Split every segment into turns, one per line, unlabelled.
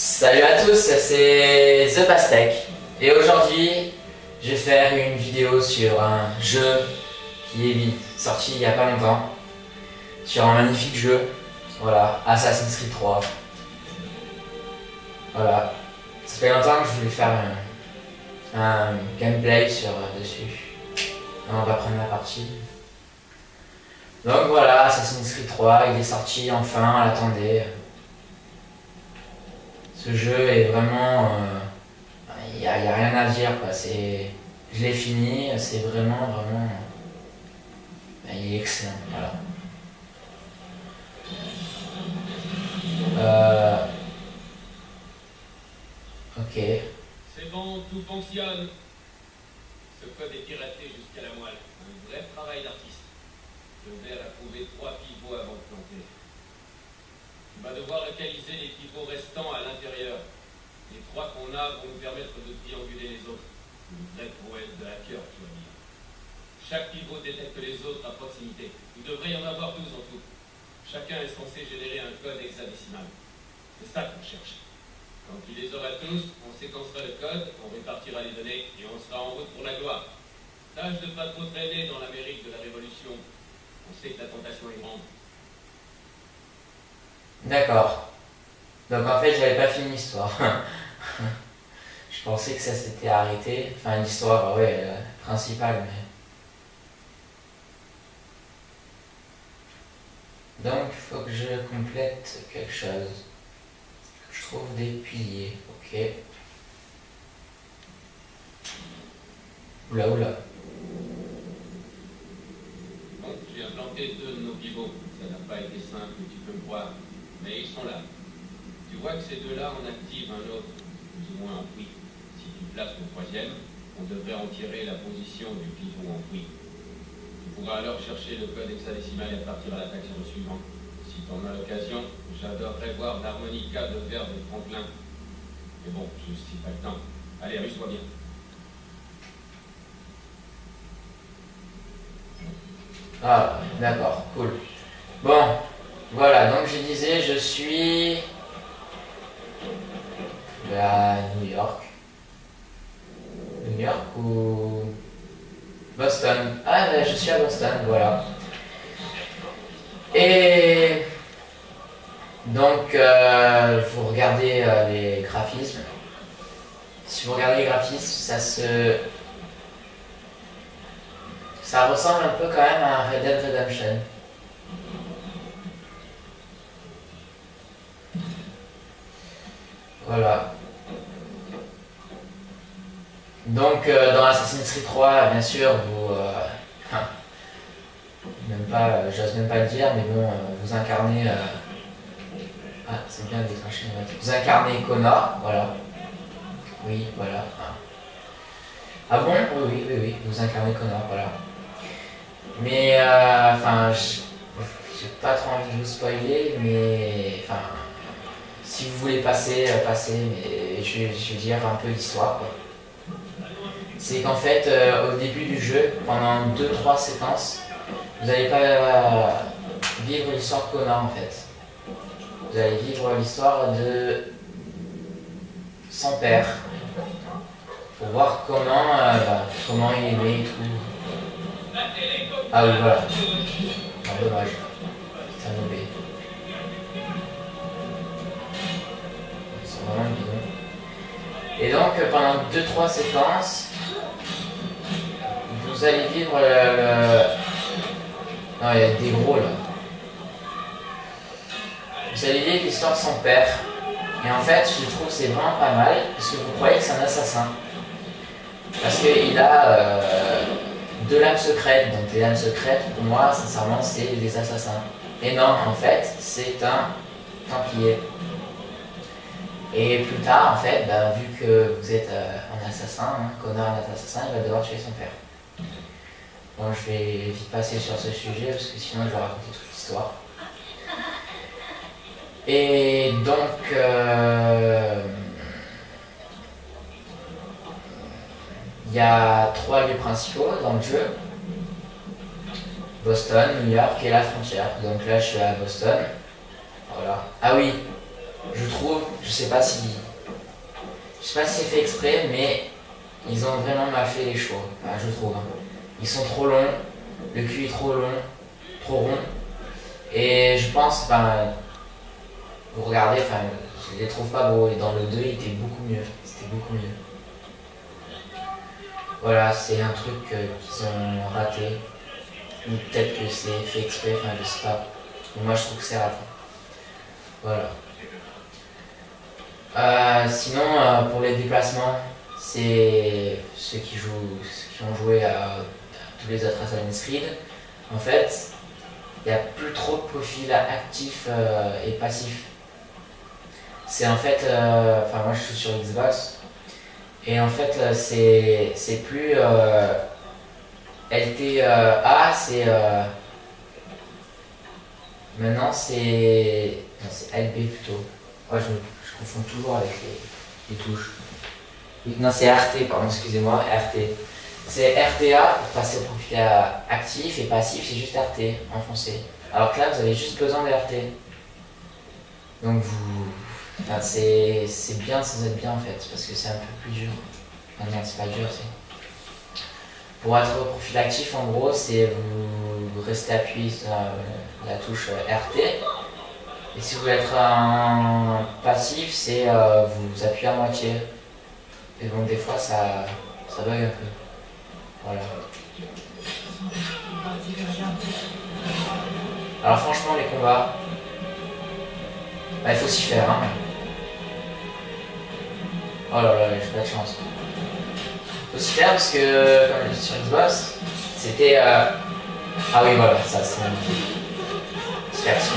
Salut à tous, c'est The Pastèque et aujourd'hui je vais faire une vidéo sur un jeu qui est sorti il n'y a pas longtemps, sur un magnifique jeu, voilà, Assassin's Creed 3. Voilà, ça fait longtemps que je voulais faire un gameplay dessus. On va prendre la partie. Donc voilà, Assassin's Creed 3, il est sorti enfin, on l'attendait. Ce jeu est vraiment... il n'y a rien à dire, quoi. Je l'ai fini, c'est vraiment... il est excellent, voilà. Ok.
C'est bon, tout fonctionne. Ce code est piraté jusqu'à la moelle. Un vrai travail d'artiste. Le verre a trouvé 3 pivots avant de planter. Tu vas devoir localiser les pivots restants à l'intérieur. Les 3 qu'on a vont nous permettre de trianguler les autres. Une vraie prouesse de hacker, tu vas dire. Chaque pivot détecte les autres à proximité. Il devrait y en avoir 12 en tout. Chacun est censé générer un code hexadécimal. C'est ça qu'on cherche. Quand il les aura tous, on séquencera le code, on répartira les données et on sera en route pour la gloire. Tâche de pas trop traîner dans l'Amérique de la Révolution. On sait que la tentation est grande.
D'accord. Donc en fait, j'avais pas fini l'histoire. Je pensais que ça s'était arrêté. Enfin, l'histoire, ouais, principale, mais... Donc, il faut que je complète quelque chose. Je trouve des piliers, ok. Oula, oula.
Bon, j'ai implanté 2 de nos pivots. Ça n'a pas été simple, tu peux me croire. Mais ils sont là. Tu vois que ces 2-là en activent un autre, plus ou moins enfoui. Si tu places le 3e, on devrait en tirer la position du pivot enfoui. Tu pourras alors chercher le code hexadécimal et partir à l'attaque sur le suivant. Si t'en as l'occasion, j'adorerais voir l'harmonica de verre de Franklin. Mais bon, je n'ai pas le temps. Allez, amuse-toi bien.
Ah, d'accord, cool. Bon, voilà, donc je disais, je suis à New York. New York ou Boston? Ah, ben, je suis à Boston, voilà. Et donc, vous regardez les graphismes. Si vous regardez les graphismes, ça ressemble un peu quand même à Red Dead Redemption. Voilà. Donc dans Assassin's Creed 3, bien sûr, j'ose même pas le dire, mais bon, vous incarnez... Ah, c'est bien déclenché. Vous incarnez Connor, voilà. Oui, voilà. Ah bon? Oui, vous incarnez Connor, voilà. Mais, j'ai pas trop envie de vous spoiler, mais, si vous voulez passer, passez, mais je vais dire un peu l'histoire, quoi. C'est qu'en fait, au début du jeu, pendant 2-3 séquences, vous n'allez pas vivre l'histoire de Connor, en fait. Vous allez vivre l'histoire de son père, pour voir comment il est né et tout. Ah oui, voilà. Ah, dommage. C'est un obé. C'est vraiment bidon. Et donc, pendant 2-3 séquences, vous allez vivre Non, il y a des gros là. Vous allez vivre l'histoire de son père. Et en fait, je trouve que c'est vraiment pas mal, parce que vous croyez que c'est un assassin. Parce qu'il a 2 lames secrètes. Donc les lames secrètes, pour moi, sincèrement, c'est des assassins. Et non, en fait, c'est un templier. Et plus tard, en fait, vu que vous êtes un assassin, Connor est un assassin, il va devoir tuer son père. Bon, je vais vite passer sur ce sujet, parce que sinon je vais raconter toute l'histoire. Et donc, il y a 3 lieux principaux dans le jeu. Boston, New York et la frontière. Donc là, je suis à Boston. Voilà. Ah oui, Je trouve, je sais pas si c'est fait exprès, mais ils ont vraiment mal fait les choix, enfin, je trouve. Hein. Ils sont trop longs, le cul est trop long, trop rond, et je pense, enfin, vous regardez, enfin, je les trouve pas beaux, et dans le 2, il était beaucoup mieux, c'était beaucoup mieux. Voilà, c'est un truc qu'ils ont raté, ou peut-être que c'est fait exprès, enfin, je sais pas, mais moi je trouve que c'est raté. Voilà. Sinon, pour les déplacements, c'est ceux qui ont joué à tous les autres Assassin's Creed. En fait, il n'y a plus trop de profils actifs et passifs. C'est en fait, enfin moi je suis sur Xbox, et en fait c'est plus LTA, c'est maintenant c'est LB plutôt. Ouais, je confonds toujours avec les touches. Non, c'est RT, pardon, excusez-moi, RT. C'est RTA pour passer au profil actif, et passif, c'est juste RT en français. Alors que là, vous avez juste besoin de RT. Donc enfin, c'est bien sans être bien en fait, parce que c'est un peu plus dur. Enfin, non, c'est pas dur, c'est. Pour être au profil actif, en gros, c'est vous restez appuyé sur la touche RT. Et si vous voulez être un passif, c'est vous appuyez à moitié. Et donc des fois ça bug un peu. Voilà. Alors franchement les combats, il faut s'y faire. Hein. Oh là là, j'ai pas de chance. Faut s'y faire parce que comme je dis sur Xbox, c'était... Ah oui voilà, ça c'est magnifique. C'est action.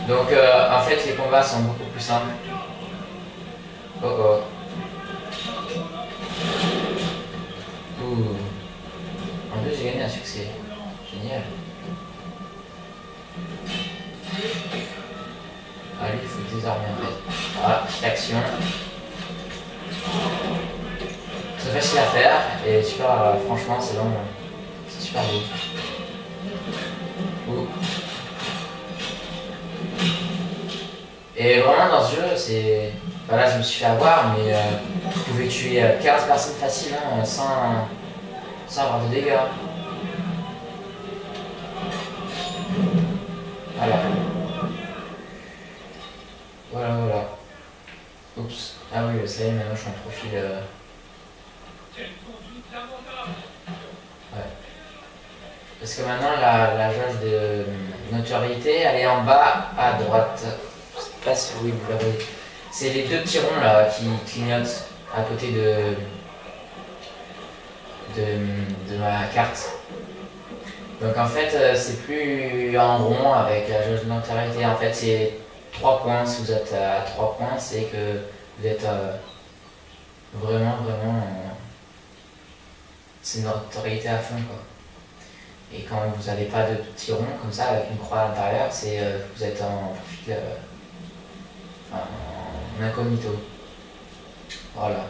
Donc en fait les combats sont beaucoup plus simples. Oh oh. Ouh. En plus j'ai gagné un succès. Génial. Ah lui il faut désarmer en fait. Voilà, petite action. C'est facile à faire et super, franchement c'est long. C'est super beau. Ouh. Et vraiment dans ce jeu, c'est. Voilà, je me suis fait avoir, mais je pouvais tuer 15 personnes facilement sans avoir de dégâts. Voilà. Voilà. Oups. Ah oui, ça y est, maintenant je suis en profil. Ouais. Parce que maintenant la jauge de notoriété, elle est en bas à droite. Je sais pas si vous la voyez. C'est les deux petits ronds là qui clignotent à côté de ma carte. Donc en fait, c'est plus en rond avec la jauge de notoriété. En fait, c'est 3 points. Si vous êtes à 3 points, c'est que vous êtes vraiment. C'est une notoriété à fond quoi. Et quand vous n'avez pas de petits ronds comme ça avec une croix à l'intérieur, c'est vous êtes en profil en incognito. Voilà.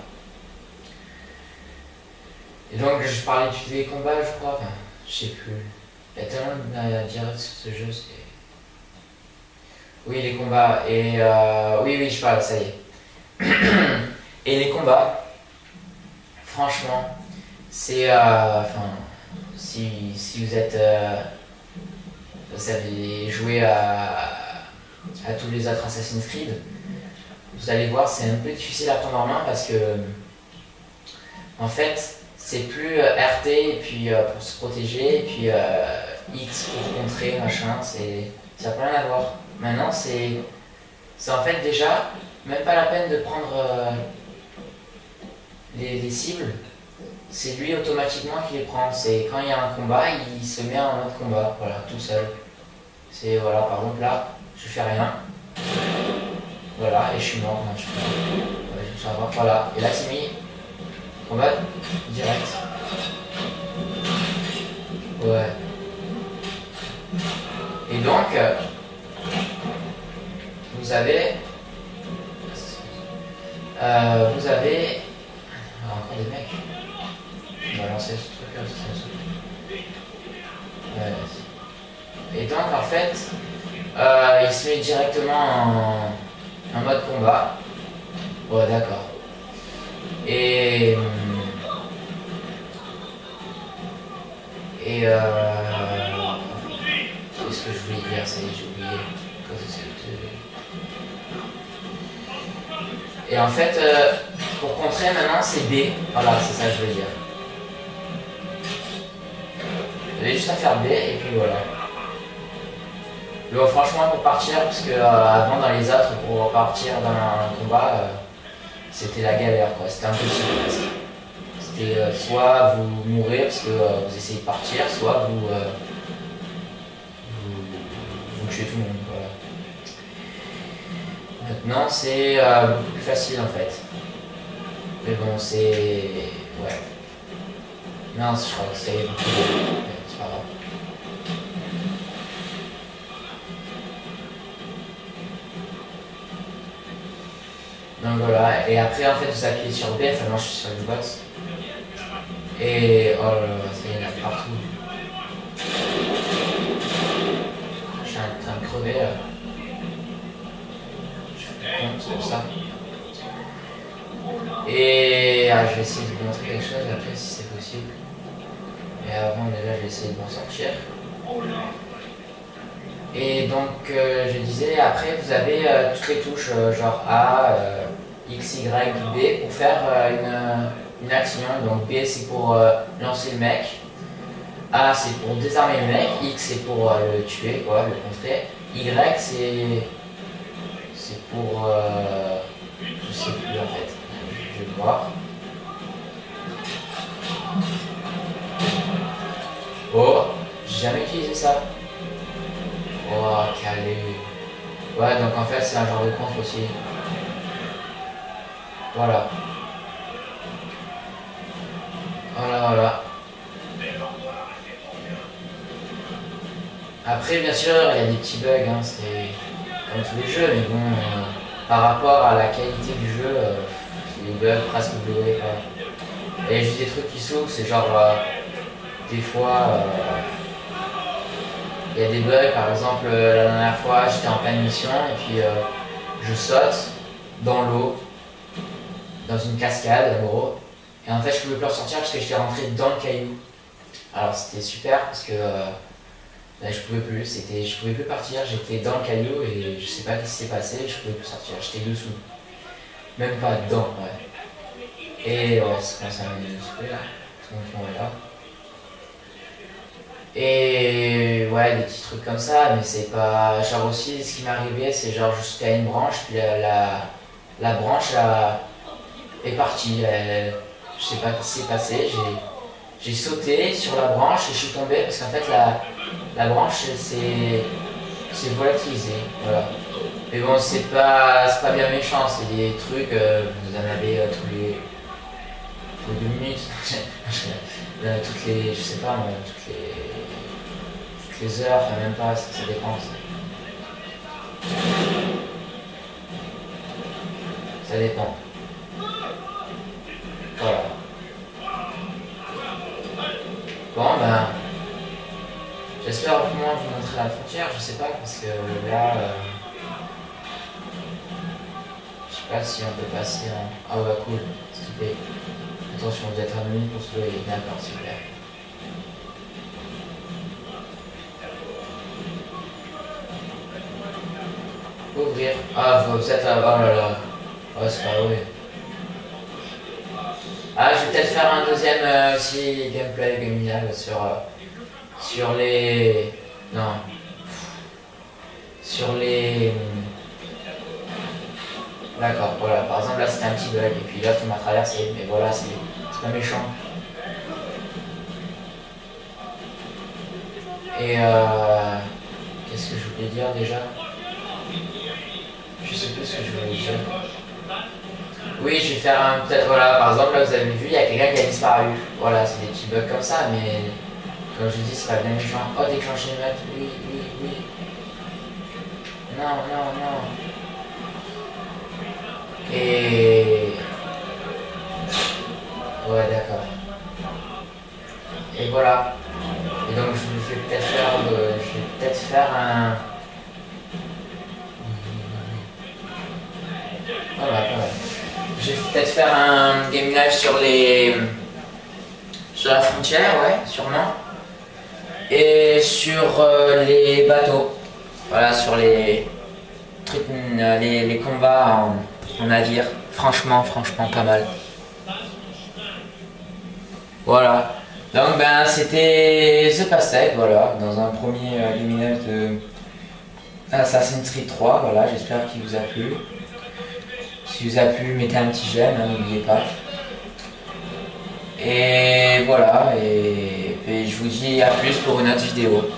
Et donc je parlais des combats, je crois, enfin, je sais plus. Il y a tellement à dire sur ce jeu, c'est. Oui, les combats. Et oui, je parle, ça y est. Et les combats, franchement, c'est. Si vous êtes. Vous avez joué à tous les autres Assassin's Creed, vous allez voir, c'est un peu difficile à prendre en main parce que. En fait, c'est plus RT et puis pour se protéger, et puis X pour contrer, machin, ça n'a rien à voir. Maintenant, c'est en fait déjà même pas la peine de prendre les cibles, c'est lui automatiquement qui les prend. C'est quand il y a un combat, il se met en mode combat, voilà, tout seul. C'est voilà, par exemple là, je fais rien, voilà, et je suis mort, non, je vais savoir, voilà, et là c'est mis combat direct. Ouais. Et donc, vous avez des mecs. On va lancer ce truc là, c'est ça. Ouais. Et donc en fait, il se met directement en mode combat. Ouais, d'accord. Et qu'est-ce que je voulais dire? Ça y est, j'ai oublié. Et en fait, pour contrer maintenant, c'est B. Voilà, c'est ça que je veux dire. Vous avez juste à faire B et puis voilà. Bon, franchement, pour partir, parce que avant dans les autres, pour partir dans un combat, c'était la galère, quoi. C'était impossible presque. C'était soit vous mourrez parce que vous essayez de partir, soit vous tuez tout le monde. Voilà. Maintenant, c'est beaucoup plus facile en fait. Mais bon, c'est. Ouais. Non, je crois que c'est beaucoup mieux. C'est pas grave. Donc voilà, et après en fait vous appuyez sur B, enfin moi je suis sur Xbox. Et oh là là, ça y est, il y en a partout. Je suis en train de crever là. Je fais compte sur ça. Et je vais essayer de vous montrer quelque chose après si c'est possible. Mais avant déjà je vais essayer de m'en sortir. Et donc je disais, après vous avez toutes les touches genre A, X, Y, B pour faire une action. Donc B c'est pour lancer le mec, A c'est pour désarmer le mec, X c'est pour le tuer, quoi, le contrer, Y c'est pour... je sais plus en fait, je vais voir. Oh, j'ai jamais utilisé ça. Oh, calé. Ouais, donc en fait, c'est un genre de contre aussi. Voilà. Voilà. Après, bien sûr, il y a des petits bugs, hein, c'est comme tous les jeux, mais bon, par rapport à la qualité du jeu, c'est des bugs presque vous ne voyez pas. Et juste des trucs qui s'ouvrent, c'est genre, des fois... il y a des bugs, par exemple, la dernière fois, j'étais en pleine mission et puis je saute dans l'eau, dans une cascade en gros, et en fait je pouvais plus ressortir parce que j'étais rentré dans le caillou. Alors c'était super parce que je pouvais plus, je pouvais plus partir, j'étais dans le caillou et je sais pas ce qui s'est passé, je pouvais plus sortir, j'étais dessous. Même pas dedans, ouais. Et ouais, c'est comme ça, là, tout le monde est là. Et ouais, des petits trucs comme ça, mais c'est pas. Genre aussi, ce qui m'est arrivé, c'est genre jusqu'à une branche, puis la branche est partie. Je sais pas ce qui s'est passé, j'ai sauté sur la branche et je suis tombé parce qu'en fait la branche c'est volatilisé. Voilà. Mais bon, c'est pas bien méchant, c'est des trucs, vous en avez tous les 2 minutes, toutes les. Je sais pas moi, toutes les heures, enfin même pas, ça dépend. Ça dépend. Voilà. Bon ben, j'espère au moins vous montrer la frontière, je sais pas, parce que là, je sais pas si on peut passer en... Ah ouais, cool, stupé. Attention, vous êtes 1 minute pour se lever, d'accord, super. Ouvrir. Ah, vous êtes là. Oh là là. Oh, c'est pas vrai. Ah, je vais peut-être faire un deuxième aussi gameplay gaminal sur les. Non. Sur les. D'accord, voilà. Par exemple, là c'était un petit bug et puis là tout m'a traversé. Mais voilà, c'est pas méchant. Et qu'est-ce que je voulais dire déjà? Je sais plus ce que je voulais dire. Oui, je vais faire un peut-être, voilà, par exemple là vous avez vu, il y a quelqu'un qui a disparu. Voilà, c'est des petits bugs comme ça, mais comme je dis, c'est pas bien méchant. Oh, déclencher une note, oui. Non. Et Ouais, d'accord. Et voilà. Et donc je vais peut-être faire, un. Pas mal, pas mal. Je vais peut-être faire un game live sur la frontière, ouais, sûrement. Et sur les bateaux. Voilà, sur les trucs, les combats en navire. Franchement, pas mal. Voilà. Donc ben c'était The Pastèque, voilà, dans un premier game live de Assassin's Creed 3, voilà, j'espère qu'il vous a plu. Si vous a plu, mettez un petit j'aime, hein, n'oubliez pas. Et voilà, et je vous dis à plus pour une autre vidéo.